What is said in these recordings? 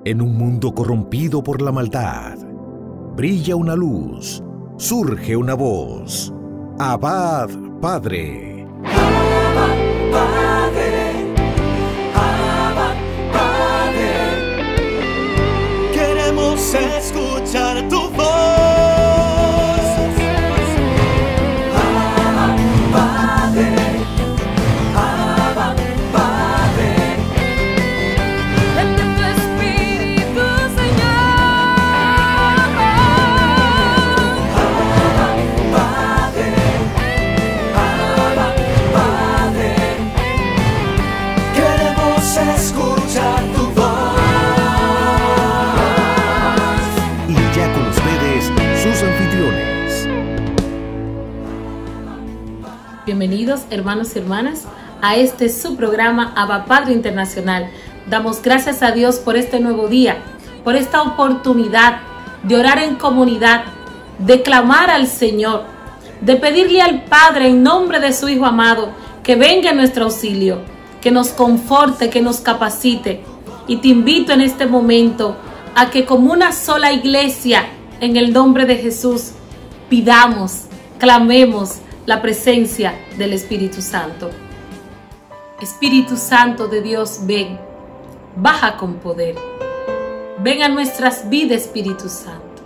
En un mundo corrompido por la maldad, brilla una luz, surge una voz. Abba, Padre. Abba, Padre. Abba, Padre. Queremos escuchar tu voz. Abba, Padre. Abba, Padre. Vente tu Espíritu, Señor. Abba, Padre. Abba, Padre. Queremos escuchar tu voz. Y ya con ustedes, sus anfitriones. Bienvenidos, hermanos y hermanas, a este su programa Abba Padre Internacional. Damos gracias a Dios por este nuevo día, por esta oportunidad de orar en comunidad, de clamar al Señor, de pedirle al Padre en nombre de su Hijo amado que venga en nuestro auxilio, que nos conforte, que nos capacite. Y te invito en este momento a que como una sola iglesia, en el nombre de Jesús, pidamos, clamemos la presencia del Espíritu Santo. Espíritu Santo de Dios, ven, baja con poder. Ven a nuestras vidas, Espíritu Santo.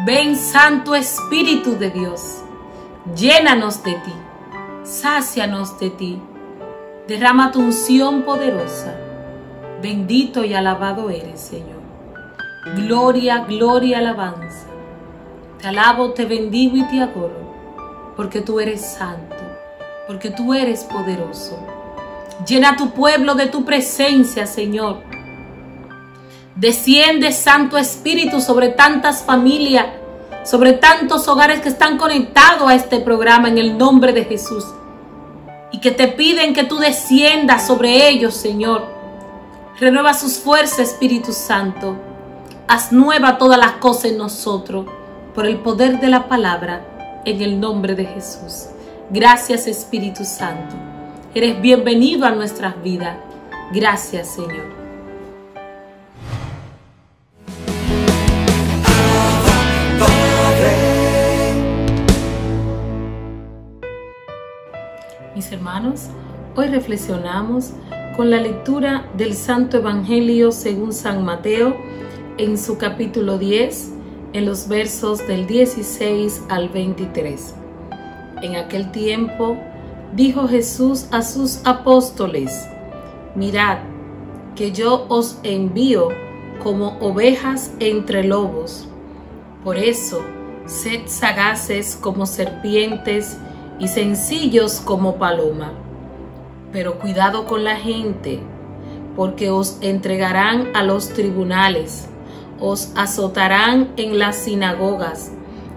Ven, Santo Espíritu de Dios, llénanos de ti, sácianos de ti. Derrama tu unción poderosa. Bendito y alabado eres, Señor. Gloria, gloria, alabanza. Te alabo, te bendigo y te adoro, porque tú eres santo, porque tú eres poderoso. Llena a tu pueblo de tu presencia, Señor. Desciende, Santo Espíritu, sobre tantas familias, sobre tantos hogares que están conectados a este programa en el nombre de Jesús. Y que te piden que tú desciendas sobre ellos, Señor. Renueva sus fuerzas, Espíritu Santo. Haz nueva todas las cosas en nosotros, por el poder de la palabra, en el nombre de Jesús. Gracias, Espíritu Santo. Eres bienvenido a nuestras vidas. Gracias, Señor. Mis hermanos, hoy reflexionamos con la lectura del Santo Evangelio según San Mateo en su capítulo 10, en los versos del 16 al 23. En aquel tiempo dijo Jesús a sus apóstoles: mirad, que yo os envío como ovejas entre lobos. Por eso, sed sagaces como serpientes y sencillos como paloma. Pero cuidado con la gente, porque os entregarán a los tribunales, os azotarán en las sinagogas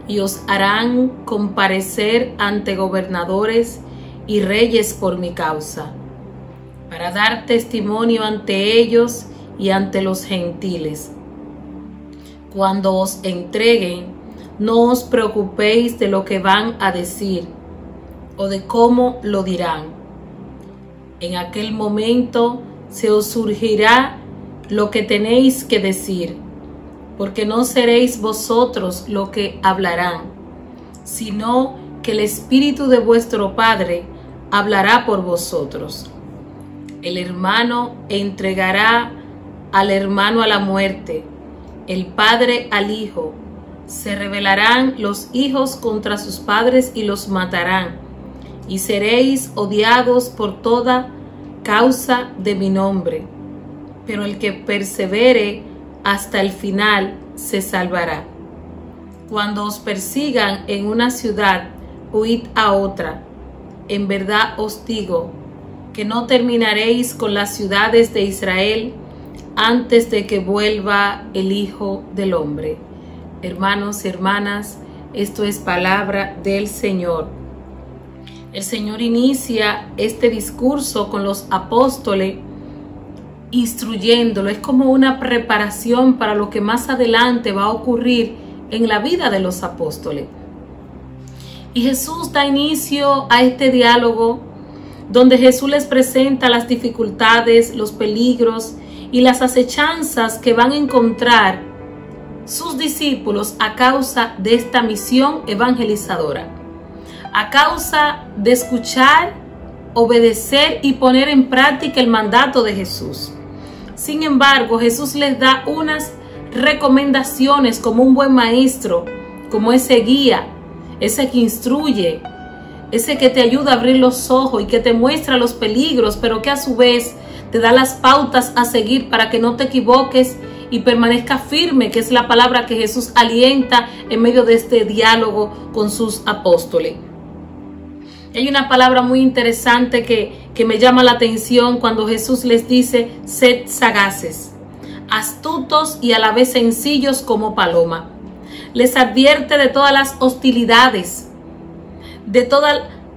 y os harán comparecer ante gobernadores y reyes por mi causa, para dar testimonio ante ellos y ante los gentiles. Cuando os entreguen, no os preocupéis de lo que van a decir o de cómo lo dirán. En aquel momento se os surgirá lo que tenéis que decir, porque no seréis vosotros lo que hablarán, sino que el Espíritu de vuestro Padre hablará por vosotros. El hermano entregará al hermano a la muerte, el padre al hijo. Se rebelarán los hijos contra sus padres y los matarán, y seréis odiados por toda causa de mi nombre. Pero el que persevere hasta el final se salvará. Cuando os persigan en una ciudad, huid a otra. En verdad os digo que no terminaréis con las ciudades de Israel antes de que vuelva el Hijo del Hombre. Hermanos y hermanas, esto es palabra del Señor. El Señor inicia este discurso con los apóstoles, instruyéndolo. Es como una preparación para lo que más adelante va a ocurrir en la vida de los apóstoles. Y Jesús da inicio a este diálogo donde Jesús les presenta las dificultades, los peligros y las acechanzas que van a encontrar sus discípulos a causa de esta misión evangelizadora, a causa de escuchar, obedecer y poner en práctica el mandato de Jesús. Sin embargo, Jesús les da unas recomendaciones como un buen maestro, como ese guía, ese que instruye, ese que te ayuda a abrir los ojos y que te muestra los peligros, pero que a su vez te da las pautas a seguir para que no te equivoques y permanezca firme, que es la palabra que Jesús alienta en medio de este diálogo con sus apóstoles. Hay una palabra muy interesante que me llama la atención cuando Jesús les dice: sed sagaces, astutos y a la vez sencillos como paloma. Les advierte de todas las hostilidades, de todo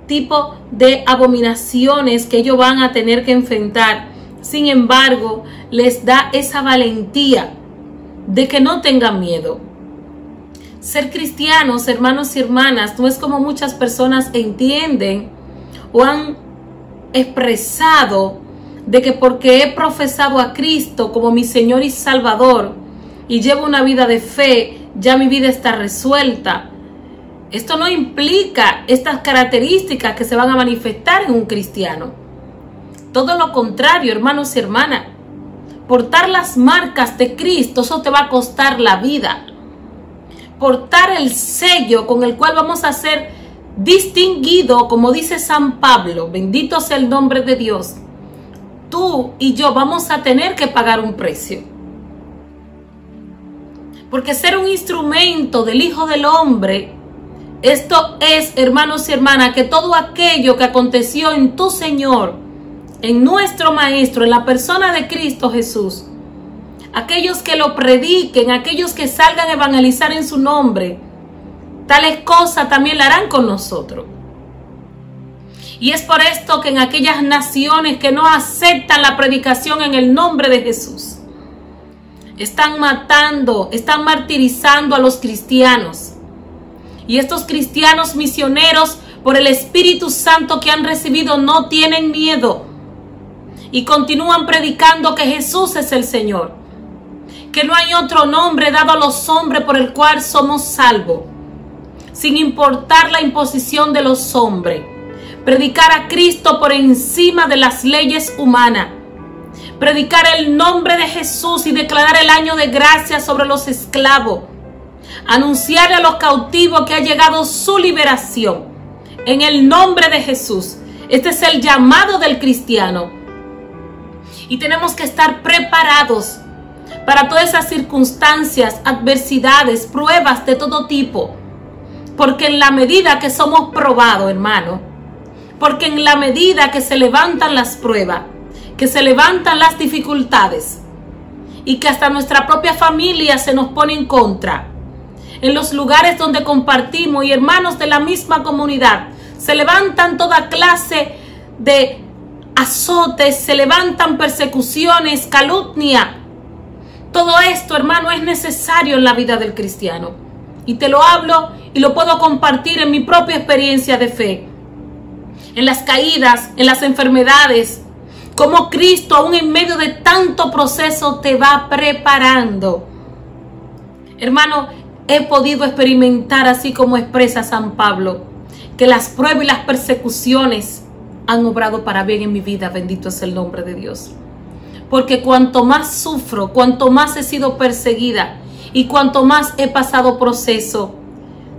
tipo de abominaciones que ellos van a tener que enfrentar. Sin embargo, les da esa valentía de que no tengan miedo. Ser cristianos, hermanos y hermanas, no es como muchas personas entienden o han expresado, de que porque he profesado a Cristo como mi Señor y Salvador y llevo una vida de fe, ya mi vida está resuelta. Esto no implica estas características que se van a manifestar en un cristiano. Todo lo contrario, hermanos y hermanas. Portar las marcas de Cristo, eso te va a costar la vida. Portar el sello con el cual vamos a ser distinguidos, como dice San Pablo, bendito sea el nombre de Dios. Tú y yo vamos a tener que pagar un precio. Porque ser un instrumento del Hijo del Hombre, esto es, hermanos y hermanas, que todo aquello que aconteció en tu Señor, en nuestro Maestro, en la persona de Cristo Jesús, aquellos que lo prediquen, aquellos que salgan a evangelizar en su nombre, tales cosas también la harán con nosotros. Y es por esto que en aquellas naciones que no aceptan la predicación en el nombre de Jesús, están matando, están martirizando a los cristianos. Y estos cristianos misioneros, por el Espíritu Santo que han recibido, no tienen miedo. Y continúan predicando que Jesús es el Señor. Que no hay otro nombre dado a los hombres por el cual somos salvos. Sin importar la imposición de los hombres. Predicar a Cristo por encima de las leyes humanas. Predicar el nombre de Jesús y declarar el año de gracia sobre los esclavos. Anunciar a los cautivos que ha llegado su liberación. En el nombre de Jesús. Este es el llamado del cristiano. Y tenemos que estar preparados para todas esas circunstancias, adversidades, pruebas de todo tipo. Porque en la medida que somos probados, hermano, porque en la medida que se levantan las pruebas, que se levantan las dificultades y que hasta nuestra propia familia se nos pone en contra, en los lugares donde compartimos y hermanos de la misma comunidad, se levantan toda clase de azotes, se levantan persecuciones, calumnia. Todo esto, hermano, es necesario en la vida del cristiano. Y te lo hablo y lo puedo compartir en mi propia experiencia de fe. En las caídas, en las enfermedades, como Cristo, aún en medio de tanto proceso, te va preparando. Hermano, he podido experimentar, así como expresa San Pablo, que las pruebas y las persecuciones han obrado para bien en mi vida. Bendito es el nombre de Dios. Porque cuanto más sufro, cuanto más he sido perseguida y cuanto más he pasado proceso,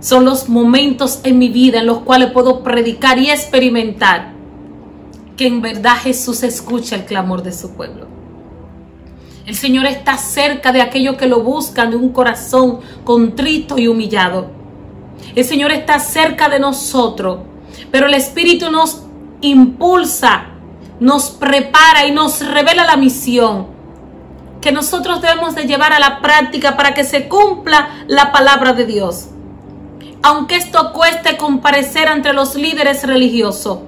son los momentos en mi vida en los cuales puedo predicar y experimentar que en verdad Jesús escucha el clamor de su pueblo. El Señor está cerca de aquellos que lo buscan de un corazón contrito y humillado. El Señor está cerca de nosotros, pero el Espíritu nos impulsa, nos prepara y nos revela la misión que nosotros debemos de llevar a la práctica para que se cumpla la palabra de Dios. Aunque esto cueste comparecer ante los líderes religiosos,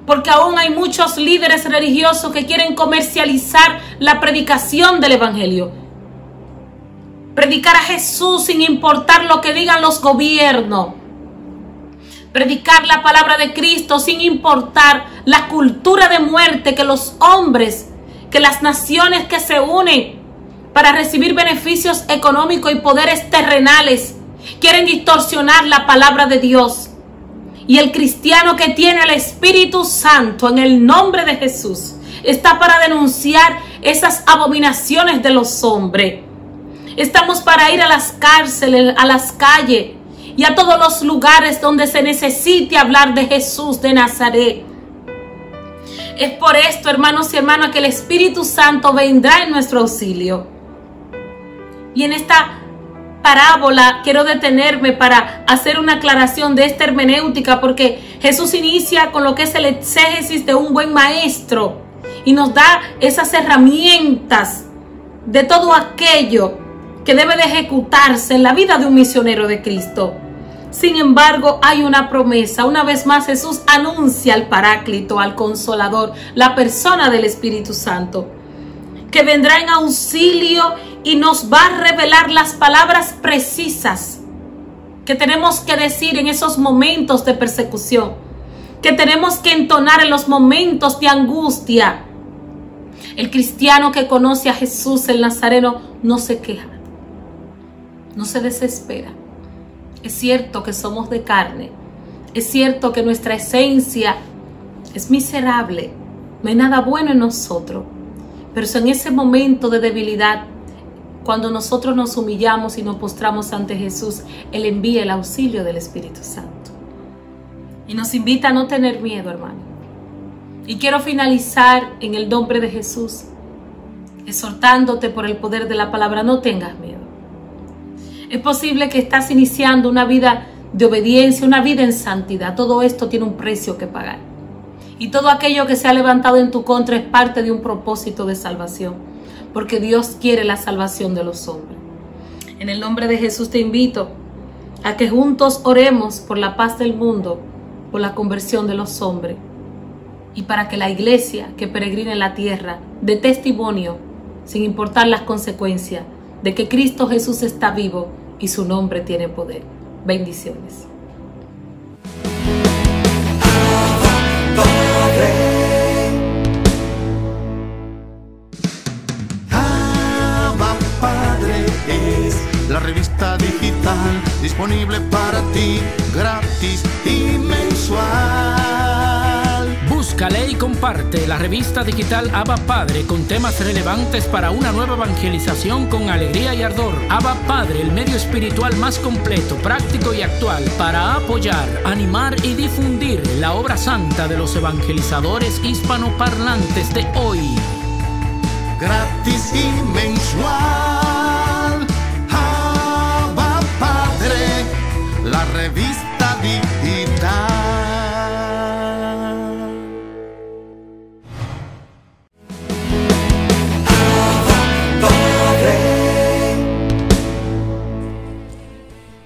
porque aún hay muchos líderes religiosos que quieren comercializar la predicación del Evangelio. Predicar a Jesús sin importar lo que digan los gobiernos. Predicar la palabra de Cristo sin importar la cultura de muerte que los hombres que las naciones que se unen para recibir beneficios económicos y poderes terrenales quieren distorsionar la palabra de Dios. Y el cristiano que tiene el Espíritu Santo en el nombre de Jesús está para denunciar esas abominaciones de los hombres. Estamos para ir a las cárceles, a las calles y a todos los lugares donde se necesite hablar de Jesús de Nazaret. Es por esto, hermanos y hermanas, que el Espíritu Santo vendrá en nuestro auxilio. Y en esta parábola quiero detenerme para hacer una aclaración de esta hermenéutica, porque Jesús inicia con lo que es el exégesis de un buen maestro y nos da esas herramientas de todo aquello que debe de ejecutarse en la vida de un misionero de Cristo. Sin embargo, hay una promesa. Una vez más, Jesús anuncia al Paráclito, al Consolador, la persona del Espíritu Santo, que vendrá en auxilio y nos va a revelar las palabras precisas que tenemos que decir en esos momentos de persecución, que tenemos que entonar en los momentos de angustia. El cristiano que conoce a Jesús el Nazareno no se queja, no se desespera. Es cierto que somos de carne, es cierto que nuestra esencia es miserable, no hay nada bueno en nosotros, pero es en ese momento de debilidad, cuando nosotros nos humillamos y nos postramos ante Jesús, Él envía el auxilio del Espíritu Santo. Y nos invita a no tener miedo, hermano. Y quiero finalizar en el nombre de Jesús, exhortándote por el poder de la palabra, no tengas miedo. Es posible que estás iniciando una vida de obediencia, una vida en santidad. Todo esto tiene un precio que pagar. Y todo aquello que se ha levantado en tu contra es parte de un propósito de salvación, porque Dios quiere la salvación de los hombres. En el nombre de Jesús te invito a que juntos oremos por la paz del mundo, por la conversión de los hombres, y para que la iglesia que peregrina en la tierra dé testimonio, sin importar las consecuencias, de que Cristo Jesús está vivo y su nombre tiene poder. Bendiciones. Abba Padre es la revista digital disponible para ti, gratis y mensual. Búscale y comparte la revista digital Abba Padre con temas relevantes para una nueva evangelización con alegría y ardor. Abba Padre, el medio espiritual más completo, práctico y actual para apoyar, animar y difundir la obra santa de los evangelizadores hispanoparlantes de hoy. Gratis y mensual. Abba Padre, la revista digital.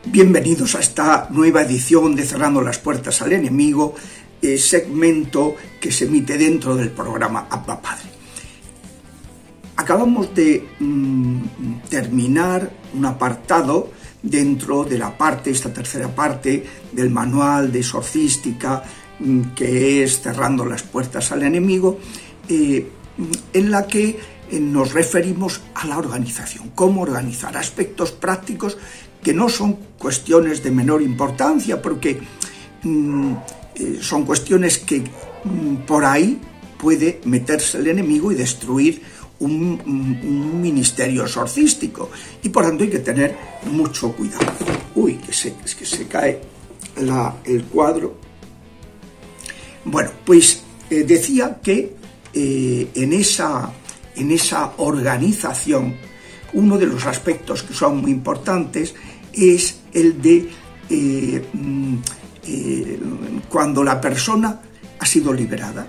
Bienvenidos a esta nueva edición de Cerrando las Puertas al Enemigo, segmento que se emite dentro del programa Abba Padre. Acabamos de terminar un apartado dentro de la parte, esta tercera parte del manual de exorcística, que es Cerrando las Puertas al Enemigo, en la que nos referimos a la organización, cómo organizar aspectos prácticos que no son cuestiones de menor importancia, porque son cuestiones que por ahí puede meterse el enemigo y destruir un ministerio exorcístico, y por tanto hay que tener mucho cuidado. Uy, que se cae el cuadro. Bueno, pues decía que en esa organización uno de los aspectos que son muy importantes es el de cuando la persona ha sido liberada.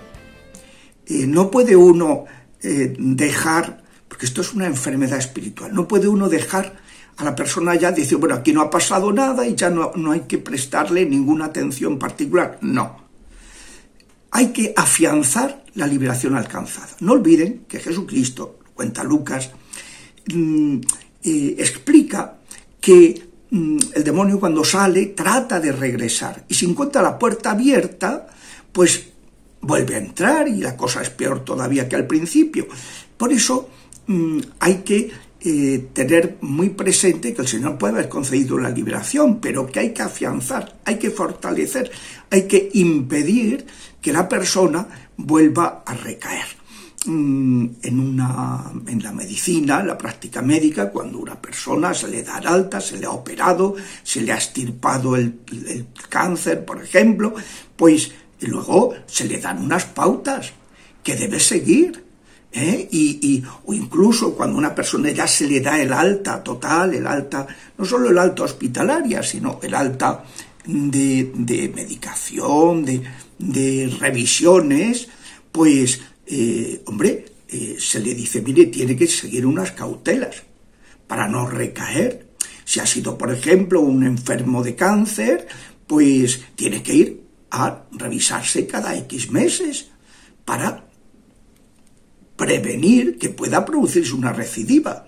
No puede uno dejar, porque esto es una enfermedad espiritual, no puede uno dejar a la persona ya decir, bueno, aquí no ha pasado nada y ya no hay que prestarle ninguna atención particular. No. Hay que afianzar la liberación alcanzada. No olviden que Jesucristo, cuenta Lucas, explica que el demonio cuando sale trata de regresar, y si encuentra la puerta abierta, pues vuelve a entrar y la cosa es peor todavía que al principio. Por eso hay que tener muy presente que el Señor puede haber concedido la liberación, pero que hay que afianzar, hay que fortalecer, hay que impedir que la persona vuelva a recaer. En la medicina, en la práctica médica, cuando una persona se le da alta, se le ha operado, se le ha extirpado el cáncer, por ejemplo, pues luego se le dan unas pautas que debe seguir. O incluso cuando a una persona ya se le da el alta total, el alta, no solo el alta hospitalaria, sino el alta de medicación, de revisiones, pues, se le dice, mire, tiene que seguir unas cautelas para no recaer. Si ha sido, por ejemplo, un enfermo de cáncer, pues tiene que ir a revisarse cada X meses para prevenir que pueda producirse una recidiva.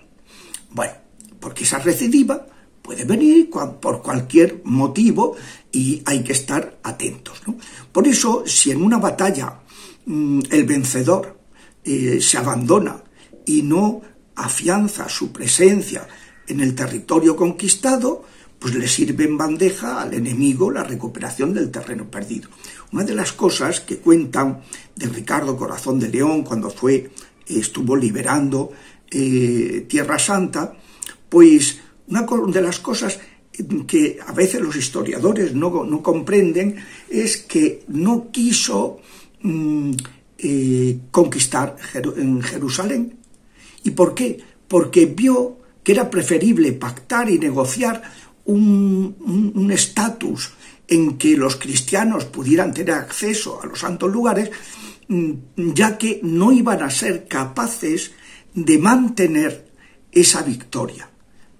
Bueno, porque esa recidiva puede venir por cualquier motivo y hay que estar atentos, ¿no? Por eso, si en una batalla el vencedor se abandona y no afianza su presencia en el territorio conquistado, pues le sirve en bandeja al enemigo la recuperación del terreno perdido. Una de las cosas que cuentan de Ricardo Corazón de León cuando estuvo liberando Tierra Santa, pues una de las cosas que a veces los historiadores no comprenden es que no quiso conquistar en Jerusalén. ¿Y por qué? Porque vio que era preferible pactar y negociar un estatus en que los cristianos pudieran tener acceso a los santos lugares, ya que no iban a ser capaces de mantener esa victoria.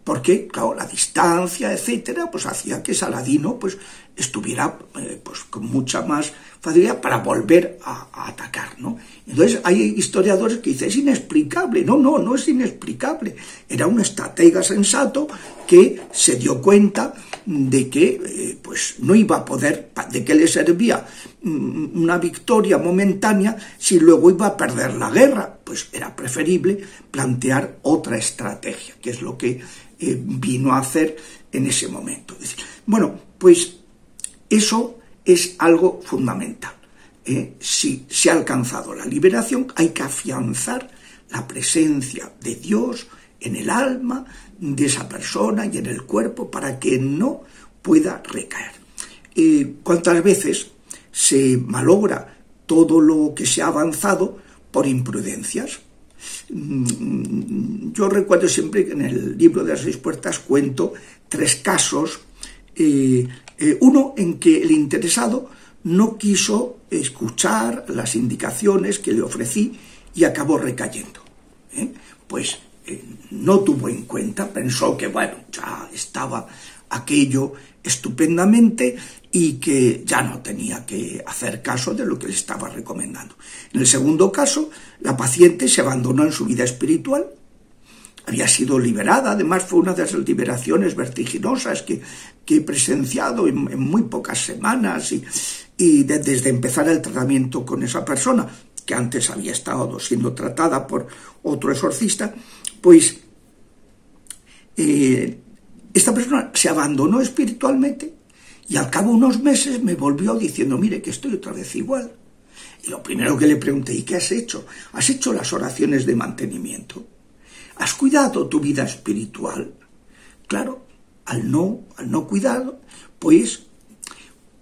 Porque, claro, la distancia, etcétera, pues hacía que Saladino pues estuviera pues con mucha más facilidad para volver a atacar, ¿no? Entonces hay historiadores que dicen, es inexplicable. No es inexplicable. Era un estratega sensato que se dio cuenta de que pues no iba a poder, de qué le servía una victoria momentánea si luego iba a perder la guerra. Pues era preferible plantear otra estrategia, que es lo que vino a hacer en ese momento. Bueno, pues eso es algo fundamental. Si se ha alcanzado la liberación, hay que afianzar la presencia de Dios en el alma de esa persona y en el cuerpo para que no pueda recaer. ¿Cuántas veces se malogra todo lo que se ha avanzado por imprudencias? Yo recuerdo siempre que en el libro de las 6 puertas cuento 3 casos. Uno en que el interesado no quiso escuchar las indicaciones que le ofrecí y acabó recayendo. No tuvo en cuenta, pensó que bueno, ya estaba aquello estupendamente y que ya no tenía que hacer caso de lo que le estaba recomendando. En el segundo caso, la paciente se abandonó en su vida espiritual. Había sido liberada, además fue una de las liberaciones vertiginosas que he presenciado en muy pocas semanas y desde empezar el tratamiento con esa persona, que antes había estado siendo tratada por otro exorcista, pues esta persona se abandonó espiritualmente y al cabo de unos meses me volvió diciendo, mire que estoy otra vez igual. Y lo primero que le pregunté, ¿y qué has hecho? ¿Has hecho las oraciones de mantenimiento? ¿Has cuidado tu vida espiritual? Claro, al no cuidado, pues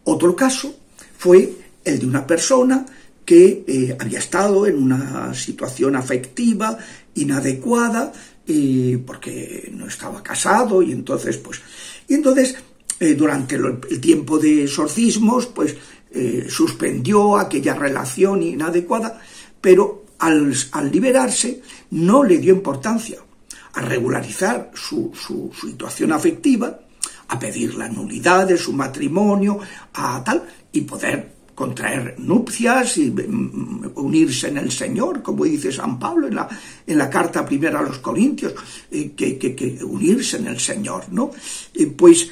otro caso fue el de una persona que había estado en una situación afectiva inadecuada porque no estaba casado y entonces durante el tiempo de exorcismos pues suspendió aquella relación inadecuada, pero al liberarse no le dio importancia a regularizar su situación afectiva, a pedir la nulidad de su matrimonio, y poder contraer nupcias y unirse en el Señor, como dice San Pablo en la carta primera a los Corintios, que unirse en el Señor, ¿no? Después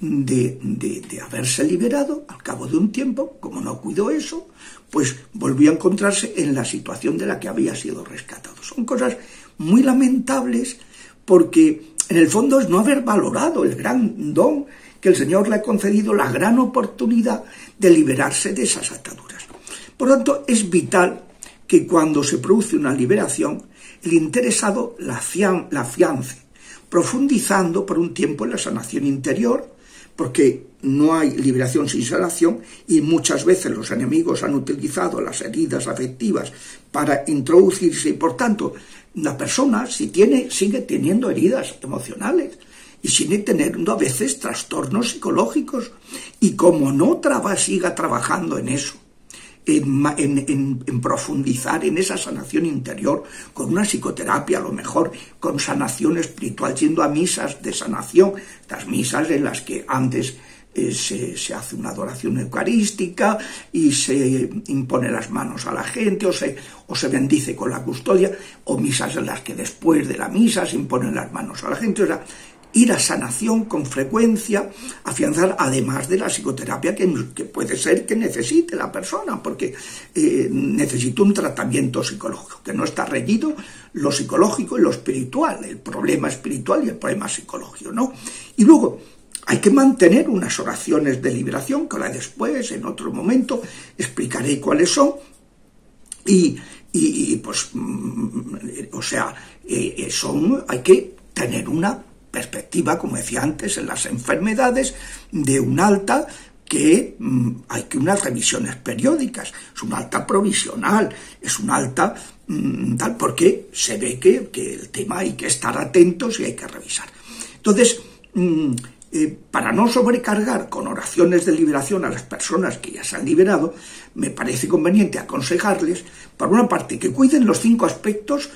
de haberse liberado, al cabo de un tiempo, como no cuidó eso, pues volvió a encontrarse en la situación de la que había sido rescatado. Son cosas muy lamentables porque en el fondo es no haber valorado el gran don que el Señor le ha concedido, la gran oportunidad de liberarse de esas ataduras. Por lo tanto, es vital que cuando se produce una liberación, el interesado la afiance, profundizando por un tiempo en la sanación interior, porque no hay liberación sin sanación y muchas veces los enemigos han utilizado las heridas afectivas para introducirse y por tanto la persona sigue teniendo heridas emocionales y sigue teniendo a veces trastornos psicológicos y como no siga trabajando en eso, en profundizar en esa sanación interior con una psicoterapia, a lo mejor con sanación espiritual, yendo a misas de sanación, las misas en las que antes se hace una adoración eucarística y se impone las manos a la gente o se bendice con la custodia, o misas en las que después de la misa se imponen las manos a la gente. O sea, ir a sanación con frecuencia, afianzar, además de la psicoterapia que puede ser que necesite la persona, porque necesita un tratamiento psicológico, que no está reñido lo psicológico y lo espiritual, el problema espiritual y el problema psicológico, ¿no? Y luego hay que mantener unas oraciones de liberación, que ahora después, en otro momento, explicaré cuáles son, hay que tener una perspectiva, como decía antes, en las enfermedades de un alta que hay que unas revisiones periódicas, es un alta provisional, es un alta tal, porque se ve que el tema hay que estar atentos y hay que revisar. Entonces, para no sobrecargar con oraciones de liberación a las personas que ya se han liberado, me parece conveniente aconsejarles, por una parte, que cuiden los 5 aspectos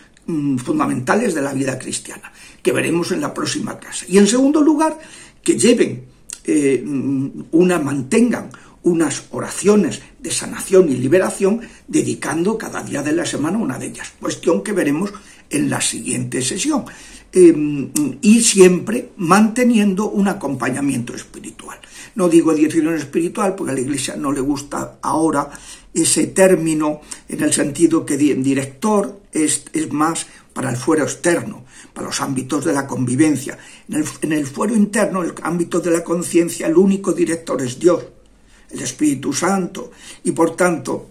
fundamentales de la vida cristiana, que veremos en la próxima clase. Y en segundo lugar, que mantengan unas oraciones de sanación y liberación, dedicando cada día de la semana una de ellas, cuestión que veremos en la siguiente sesión. Y siempre manteniendo un acompañamiento espiritual. No digo dirección espiritual porque a la Iglesia no le gusta ahora ese término, en el sentido que director es más para el fuero externo, para los ámbitos de la convivencia. En el fuero interno, el ámbito de la conciencia, el único director es Dios, el Espíritu Santo, y por tanto,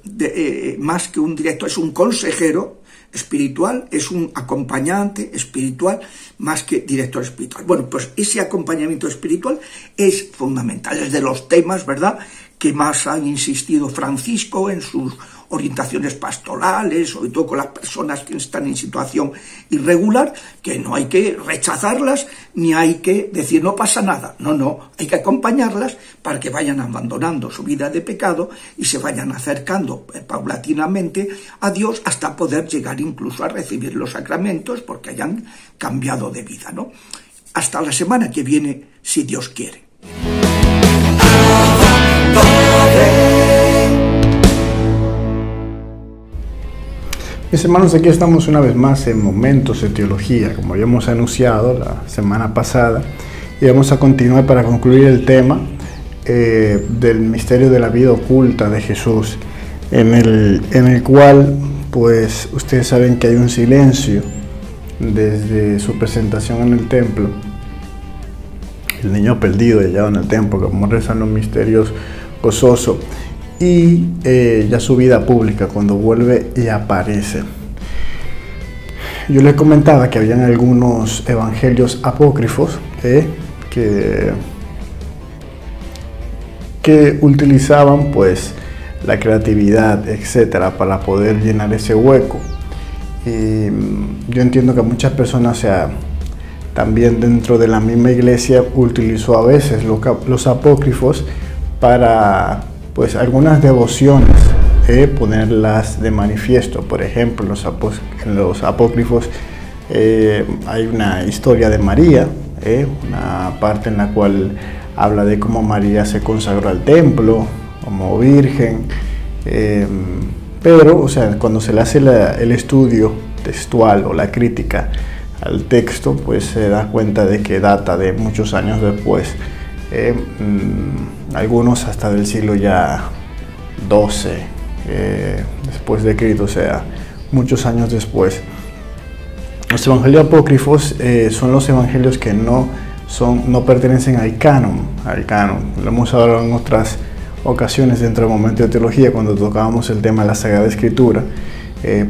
más que un director, es un consejero espiritual, es un acompañante espiritual más que director espiritual. Bueno, pues ese acompañamiento espiritual es fundamental, es de los temas, ¿verdad?, que más han insistido Francisco en sus orientaciones pastorales, sobre todo con las personas que están en situación irregular, que no hay que rechazarlas ni hay que decir no pasa nada, no, hay que acompañarlas para que vayan abandonando su vida de pecado y se vayan acercando paulatinamente a Dios hasta poder llegar incluso a recibir los sacramentos porque hayan cambiado de vida, ¿no? Hasta la semana que viene, si Dios quiere. Mis hermanos, aquí estamos una vez más en Momentos de Teología, como habíamos anunciado la semana pasada, y vamos a continuar para concluir el tema del misterio de la vida oculta de Jesús, en el cual, pues, ustedes saben que hay un silencio desde su presentación en el templo, el niño perdido hallado en el templo, como rezan los misterios gozoso, y ya su vida pública cuando vuelve y aparece. Yo les comentaba que habían algunos evangelios apócrifos que utilizaban pues la creatividad, etcétera, para poder llenar ese hueco. Y yo entiendo que muchas personas, o sea, también dentro de la misma iglesia, utilizó a veces los apócrifos para pues algunas devociones, ponerlas de manifiesto. Por ejemplo, en los apócrifos hay una historia de María, una parte en la cual habla de cómo María se consagró al templo como virgen, pero, o sea, cuando se le hace el estudio textual o la crítica al texto, pues se da cuenta de que data de muchos años después algunos hasta del siglo ya XII después de Cristo, o sea, muchos años después. Los evangelios apócrifos son los evangelios que no pertenecen al canon. Lo hemos hablado en otras ocasiones dentro del momento de teología, cuando tocábamos el tema de la Sagrada Escritura,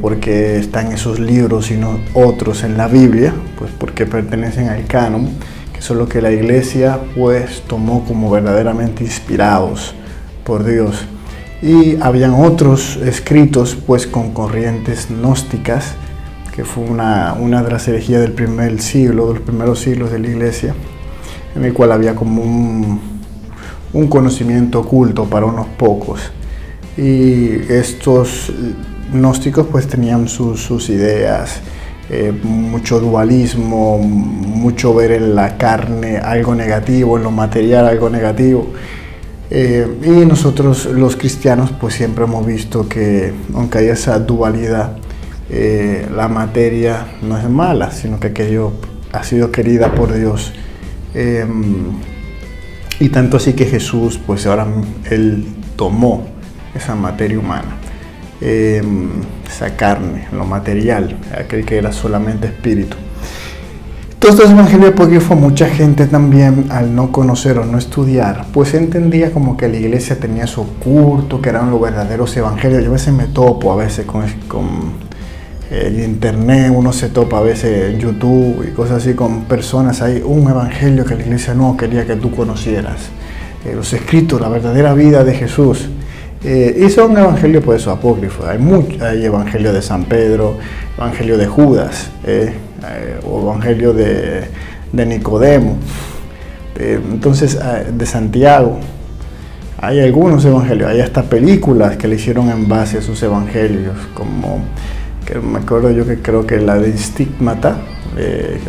porque están esos libros y no otros en la Biblia, pues porque pertenecen al canon, que son lo que la Iglesia pues tomó como verdaderamente inspirados por Dios. Y habían otros escritos pues con corrientes gnósticas, que fue una de las herejías del primer siglo, de los primeros siglos de la Iglesia, en el cual había como un conocimiento oculto para unos pocos. Y estos gnósticos pues tenían sus ideas, mucho dualismo, mucho ver en la carne algo negativo, en lo material algo negativo. Y nosotros los cristianos pues siempre hemos visto que aunque haya esa dualidad, la materia no es mala, sino que aquello ha sido querida por Dios. Y tanto así que Jesús, pues ahora Él tomó esa materia humana, esa carne, lo material, aquel que era solamente espíritu. Todos estos evangelios apócrifos, mucha gente también, al no conocer o no estudiar, pues entendía como que la iglesia tenía su culto, que eran los verdaderos evangelios. Yo a veces me topo con el internet, uno se topa a veces en YouTube y cosas así con personas. Hay un evangelio que la iglesia no quería que tú conocieras, los escritos, la verdadera vida de Jesús. Y son evangelios pues eso, apócrifos. Hay evangelio de San Pedro, evangelio de Judas, o evangelio de Nicodemo, entonces de Santiago. Hay algunos evangelios, hay hasta películas que le hicieron en base a sus evangelios, como que me acuerdo yo que creo que la de Stigmata,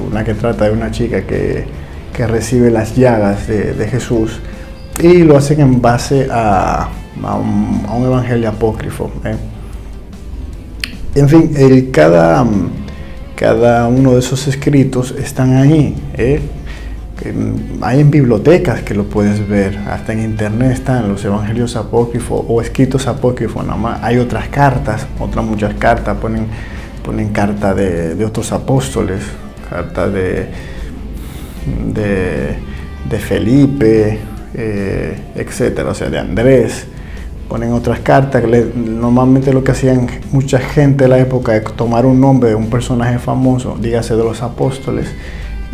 una que trata de una chica que recibe las llagas de Jesús, y lo hacen en base a un evangelio apócrifo. En fin, cada uno de esos escritos están ahí. Hay en bibliotecas que lo puedes ver, hasta en internet están los evangelios apócrifos o escritos apócrifos. Nada más hay otras cartas, muchas cartas, ponen carta de otros apóstoles, carta de Felipe, etcétera, o sea, de Andrés. Ponen otras cartas. Normalmente lo que hacían mucha gente de la época es tomar un nombre de un personaje famoso, dígase de los apóstoles,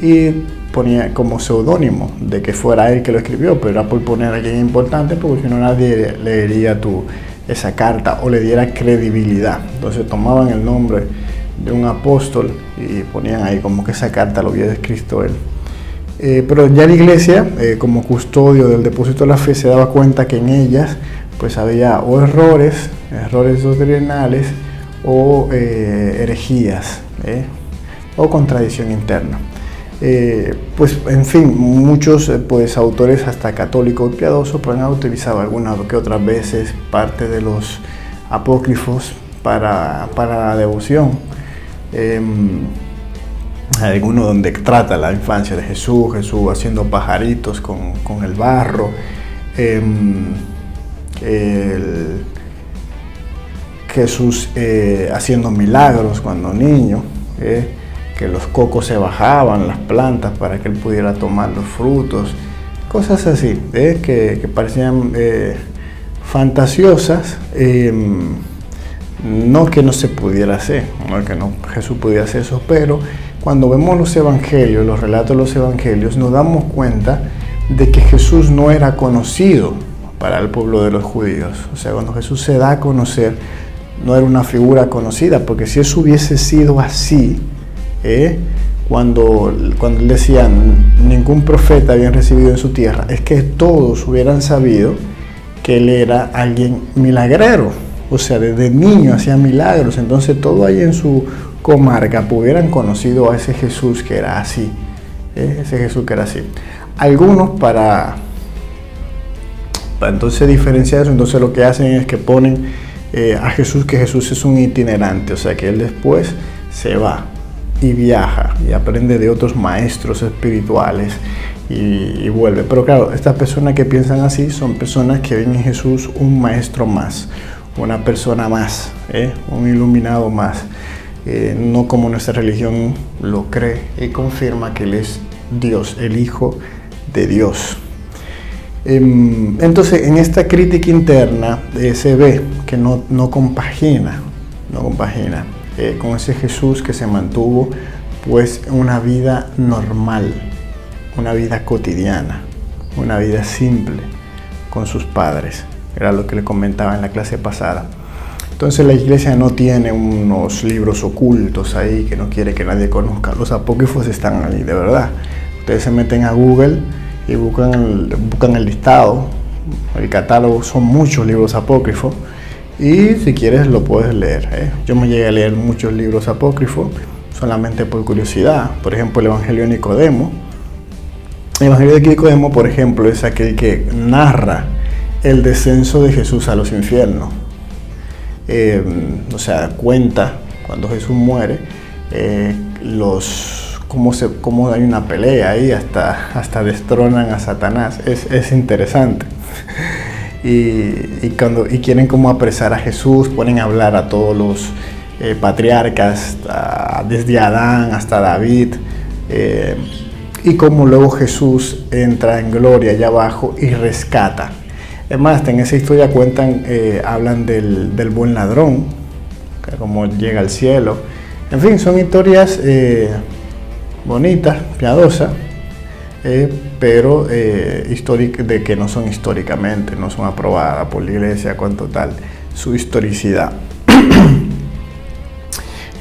y ponía como seudónimo de que fuera él que lo escribió, pero era por poner a alguien importante, porque si no nadie leería esa carta o le diera credibilidad. Entonces tomaban el nombre de un apóstol y ponían ahí como que esa carta lo había escrito él. Pero ya la iglesia, como custodio del depósito de la fe, se daba cuenta que en ellas pues había o errores doctrinales, o herejías, o contradicción interna. Pues en fin, muchos pues autores hasta católicos y piadosos pues, han utilizado algunas que otras veces parte de los apócrifos para la devoción. Hay alguno donde trata la infancia de Jesús haciendo pajaritos con el barro, Jesús haciendo milagros cuando niño, que los cocos se bajaban, las plantas, para que él pudiera tomar los frutos, cosas así, que parecían fantasiosas, no que no se pudiera hacer, no que no Jesús pudiera hacer eso, pero cuando vemos los evangelios, los relatos de los evangelios, nos damos cuenta de que Jesús no era conocido para el pueblo de los judíos. O sea, cuando Jesús se da a conocer, no era una figura conocida, porque si eso hubiese sido así, cuando él decía ningún profeta habían recibido en su tierra, es que todos hubieran sabido que él era alguien milagrero, o sea, desde niño hacía milagros. Entonces todo ahí en su comarca hubieran conocido a ese Jesús que era así, ese Jesús que era así. Algunos para entonces diferenciar eso, entonces lo que hacen es que ponen a Jesús, que Jesús es un itinerante, o sea que él después se va y viaja y aprende de otros maestros espirituales y vuelve. Pero claro, estas personas que piensan así son personas que ven en Jesús un maestro más, una persona más, un iluminado más, no como nuestra religión lo cree y confirma que Él es Dios, el Hijo de Dios. Entonces, en esta crítica interna se ve que no compagina con ese Jesús que se mantuvo pues una vida normal, una vida cotidiana, una vida simple con sus padres. Era lo que le comentaba en la clase pasada. Entonces la iglesia no tiene unos libros ocultos ahí que no quiere que nadie conozca. Los apócrifos están ahí, de verdad. Ustedes se meten a Google y buscan el listado, el catálogo, son muchos libros apócrifos y si quieres lo puedes leer. Yo me llegué a leer muchos libros apócrifos solamente por curiosidad. Por ejemplo, el Evangelio de Nicodemo. El Evangelio de Nicodemo, por ejemplo, es aquel que narra el descenso de Jesús a los infiernos. O sea, cuenta cuando Jesús muere, cómo hay una pelea ahí, hasta destronan a Satanás. Es interesante. Y quieren como apresar a Jesús, ponen a hablar a todos los patriarcas, desde Adán hasta David, y como luego Jesús entra en gloria allá abajo y rescata. Es más, en esa historia hablan del buen ladrón, cómo llega al cielo. En fin, son historias bonitas, piadosas, pero de que no son históricamente, no son aprobadas por la iglesia con total su historicidad.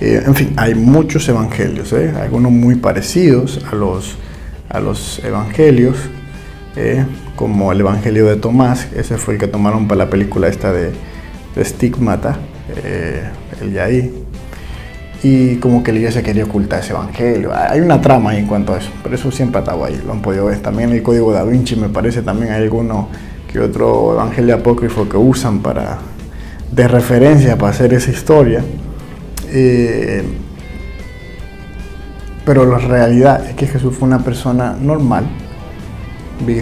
En fin, hay muchos evangelios, algunos muy parecidos a los evangelios, como el Evangelio de Tomás. Ese fue el que tomaron para la película esta de Stigmata, el Yaí. Y como que la iglesia quería ocultar ese evangelio. Hay una trama ahí en cuanto a eso, pero eso siempre ha estado ahí, lo han podido ver. También el Código Da Vinci, me parece, también hay alguno que otro evangelio apócrifo que usan de referencia para hacer esa historia. Pero la realidad es que Jesús fue una persona normal,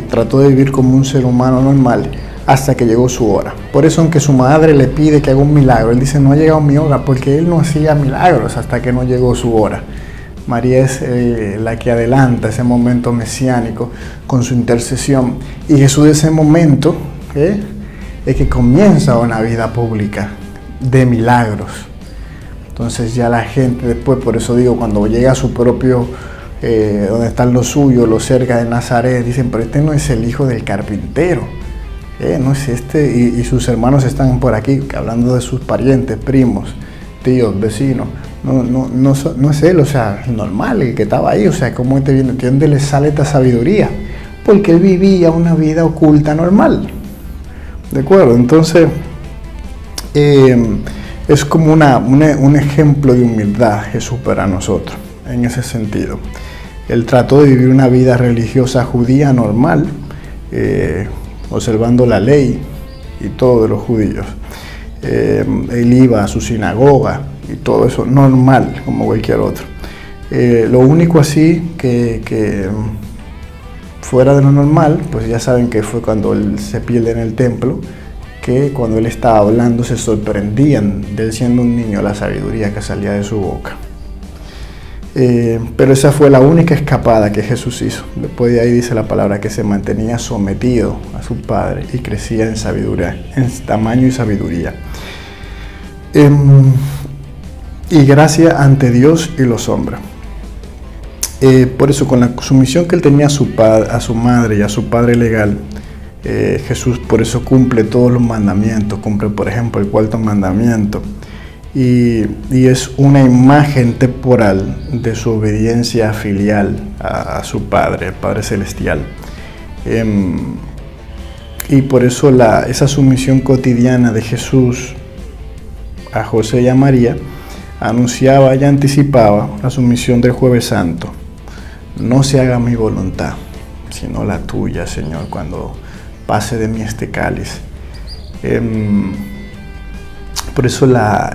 trató de vivir como un ser humano normal hasta que llegó su hora. Por eso, aunque su madre le pide que haga un milagro, él dice: no ha llegado mi hora, porque él no hacía milagros hasta que no llegó su hora. María es la que adelanta ese momento mesiánico con su intercesión, y Jesús de ese momento es que comienza una vida pública de milagros. Entonces ya la gente después, por eso digo, cuando llega a su propio, donde están los suyos, los cerca de Nazaret, dicen: pero este no es el hijo del carpintero, no es este, y sus hermanos están por aquí, hablando de sus parientes, primos, tíos, vecinos. No es él, o sea, normal, el que estaba ahí, o sea, ¿cómo este viene? ¿De dónde le sale esta sabiduría? Porque él vivía una vida oculta normal, ¿de acuerdo? Entonces, es como un ejemplo de humildad Jesús para nosotros, en ese sentido. Él trató de vivir una vida religiosa judía normal, observando la ley y todo de los judíos. Él iba a su sinagoga y todo eso normal, como cualquier otro. Lo único así que fuera de lo normal, pues ya saben que fue cuando él se pierde en el templo, que cuando él estaba hablando se sorprendían de él siendo un niño la sabiduría que salía de su boca. Pero esa fue la única escapada que Jesús hizo. Después de ahí dice la palabra que se mantenía sometido a su Padre y crecía en sabiduría, en tamaño y sabiduría. Y gracia ante Dios y los hombres. Por eso, con la sumisión que él tenía a su madre y a su padre legal, Jesús por eso cumple todos los mandamientos. Cumple, por ejemplo, el 4º mandamiento. Y es una imagen temporal de su obediencia filial a su Padre, el Padre Celestial. Y por eso esa sumisión cotidiana de Jesús a José y a María anunciaba y anticipaba la sumisión del Jueves Santo. No se haga mi voluntad, sino la tuya, Señor, cuando pase de mí este cáliz. Por eso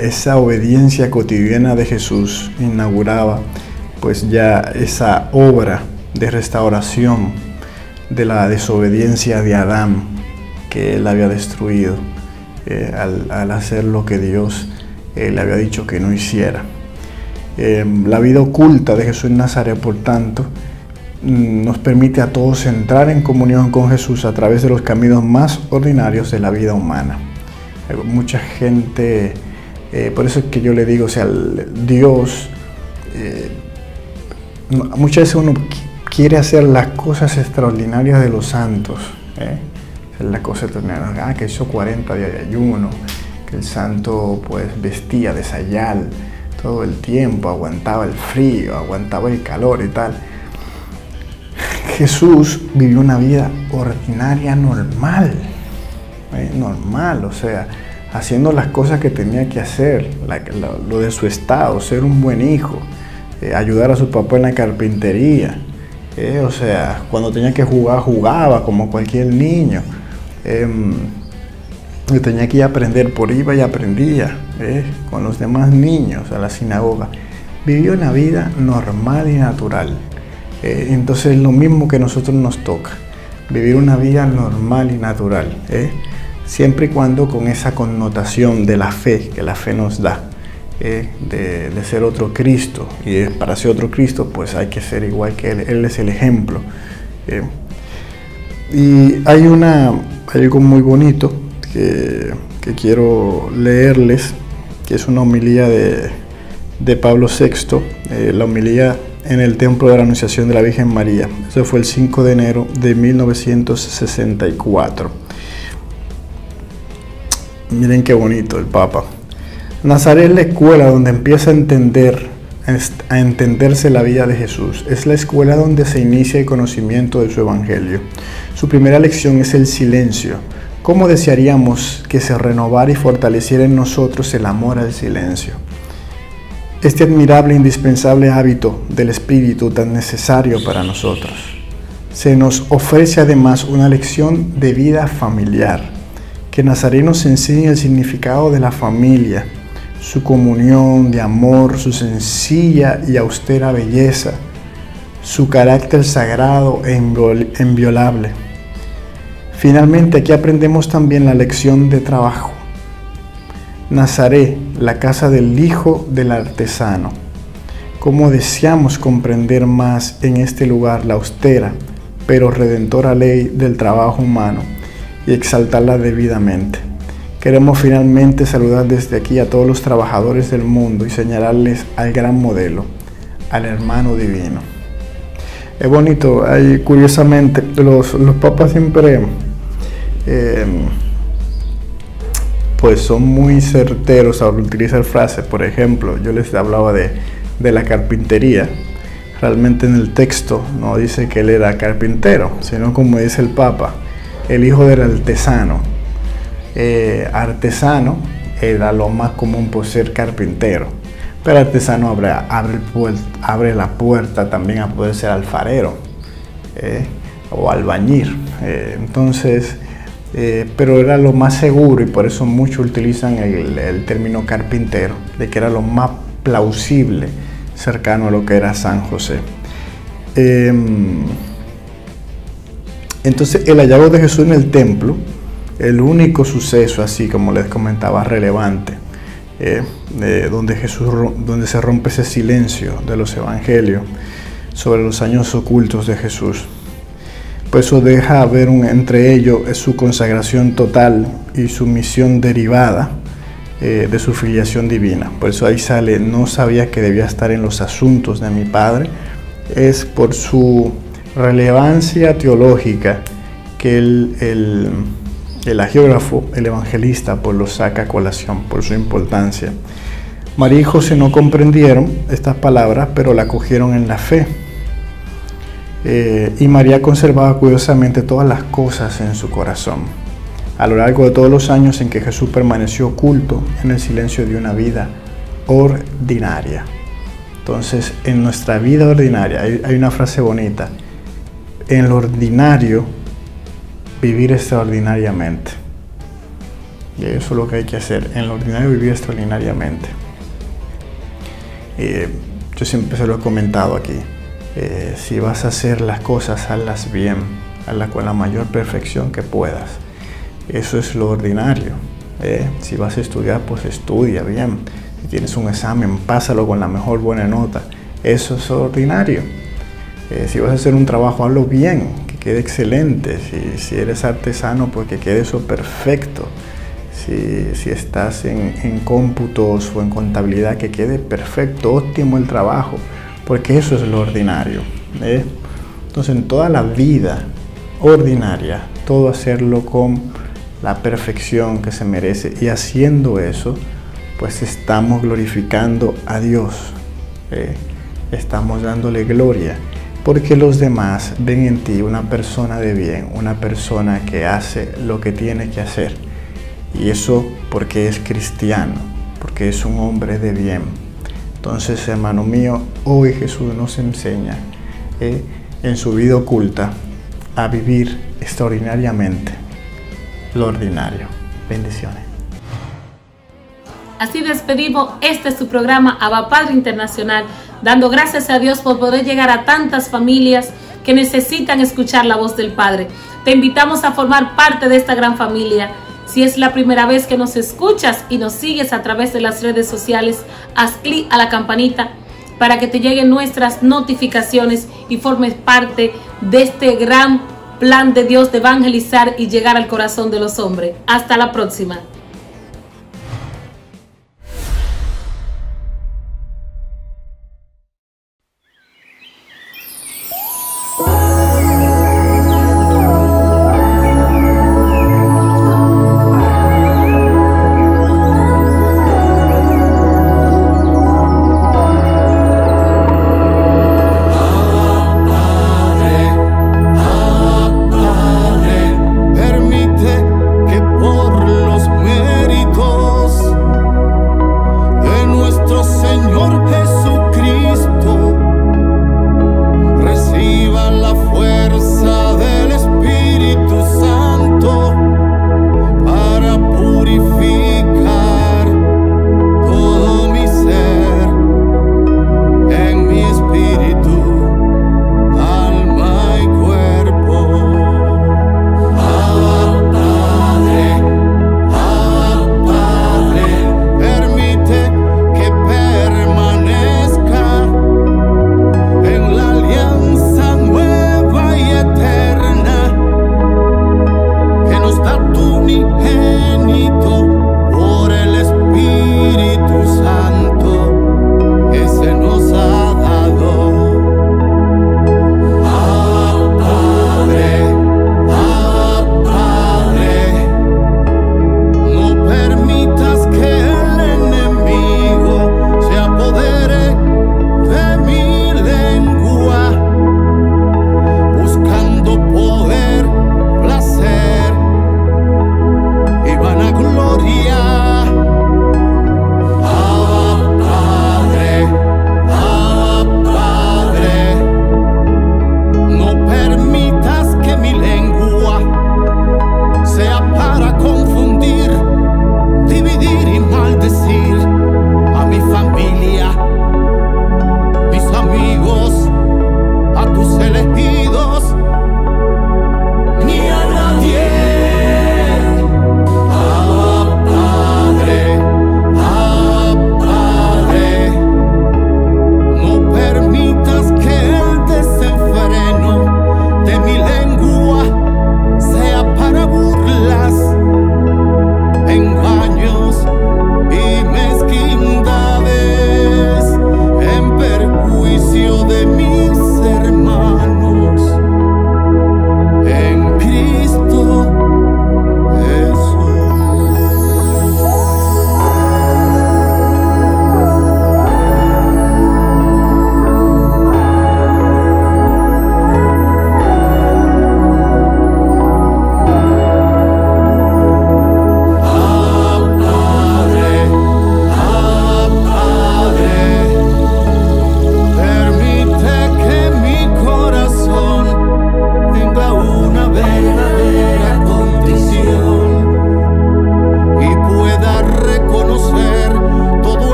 esa obediencia cotidiana de Jesús inauguraba pues ya esa obra de restauración de la desobediencia de Adán, que él había destruido al hacer lo que Dios le había dicho que no hiciera. La vida oculta de Jesús en Nazaret, por tanto, nos permite a todos entrar en comunión con Jesús a través de los caminos más ordinarios de la vida humana. Hay mucha gente, por eso es que yo le digo, o sea, Dios, muchas veces uno quiere hacer las cosas extraordinarias de los santos, la cosa extraordinaria, que hizo 40 días de ayuno, que el santo pues vestía de sayal todo el tiempo, aguantaba el frío, aguantaba el calor y tal. Jesús vivió una vida ordinaria normal, normal, o sea, haciendo las cosas que tenía que hacer, lo de su estado, ser un buen hijo, ayudar a su papá en la carpintería, o sea, cuando tenía que jugar, jugaba como cualquier niño, tenía que ir a aprender, por iba y aprendía con los demás niños a la sinagoga. Vivió una vida normal y natural. Entonces lo mismo que a nosotros nos toca, vivir una vida normal y natural, siempre y cuando con esa connotación de la fe que la fe nos da, de ser otro Cristo, y para ser otro Cristo pues hay que ser igual que Él es el ejemplo. Y hay algo muy bonito que quiero leerles, que es una homilía de Pablo VI, la homilía en el Templo de la Anunciación de la Virgen María. Eso fue el 5 de enero de 1964. Miren qué bonito el Papa. Nazaret es la escuela donde empieza a entenderse la vida de Jesús. Es la escuela donde se inicia el conocimiento de su Evangelio. Su primera lección es el silencio. ¿Cómo desearíamos que se renovara y fortaleciera en nosotros el amor al silencio? Este admirable e indispensable hábito del espíritu tan necesario para nosotros. Se nos ofrece además una lección de vida familiar, que Nazaret nos enseñe el significado de la familia, su comunión de amor, su sencilla y austera belleza, su carácter sagrado e inviolable. Finalmente, aquí aprendemos también la lección de trabajo. Nazaret, la casa del hijo del artesano. Cómo deseamos comprender más en este lugar la austera pero redentora ley del trabajo humano y exaltarla debidamente. Queremos finalmente saludar desde aquí a todos los trabajadores del mundo y señalarles al gran modelo, al hermano divino. Es bonito, curiosamente, los papas siempre pues son muy certeros al utilizar frases. Por ejemplo, yo les hablaba de la carpintería. Realmente en el texto no dice que él era carpintero, sino como dice el Papa, el hijo del artesano. Artesano era lo más común por ser carpintero, pero artesano abre la puerta también a poder ser alfarero o albañil. Entonces, pero era lo más seguro, y por eso muchos utilizan el término carpintero, de que era lo más plausible cercano a lo que era San José. Entonces el hallazgo de Jesús en el templo, el único suceso, así como les comentaba, relevante, donde se rompe ese silencio de los evangelios sobre los años ocultos de Jesús. Pues eso deja ver entre ellos su consagración total y su misión derivada de su filiación divina. Por eso ahí sale: no sabía que debía estar en los asuntos de mi Padre. Es por su relevancia teológica que el hagiógrafo, el evangelista, pues lo saca a colación por su importancia. María y José no comprendieron estas palabras, pero la acogieron en la fe. Y María conservaba cuidadosamente todas las cosas en su corazón. A lo largo de todos los años en que Jesús permaneció oculto en el silencio de una vida ordinaria. Entonces, en nuestra vida ordinaria, hay una frase bonita: en lo ordinario, vivir extraordinariamente. Y eso es lo que hay que hacer, en lo ordinario vivir extraordinariamente. Yo siempre se lo he comentado aquí. Si vas a hacer las cosas, hazlas bien. con la mayor perfección que puedas. Eso es lo ordinario. Si vas a estudiar, pues estudia bien. Si tienes un examen, pásalo con la mejor buena nota. Eso es ordinario. Si vas a hacer un trabajo, hazlo bien, que quede excelente. Si eres artesano, pues que quede eso perfecto. Si estás en cómputos o en contabilidad, que quede perfecto, óptimo el trabajo, porque eso es lo ordinario. Entonces, en toda la vida ordinaria, todo hacerlo con la perfección que se merece, y haciendo eso, pues estamos glorificando a Dios, estamos dándole gloria, porque los demás ven en ti una persona de bien, una persona que hace lo que tiene que hacer, y eso porque es cristiano, porque es un hombre de bien. Entonces, hermano mío, hoy Jesús nos enseña en su vida oculta a vivir extraordinariamente lo ordinario. Bendiciones. Así despedimos este su programa Abba Padre Internacional, dando gracias a Dios por poder llegar a tantas familias que necesitan escuchar la voz del Padre. Te invitamos a formar parte de esta gran familia. Si es la primera vez que nos escuchas y nos sigues a través de las redes sociales, haz clic a la campanita para que te lleguen nuestras notificaciones y formes parte de este gran plan de Dios de evangelizar y llegar al corazón de los hombres. Hasta la próxima.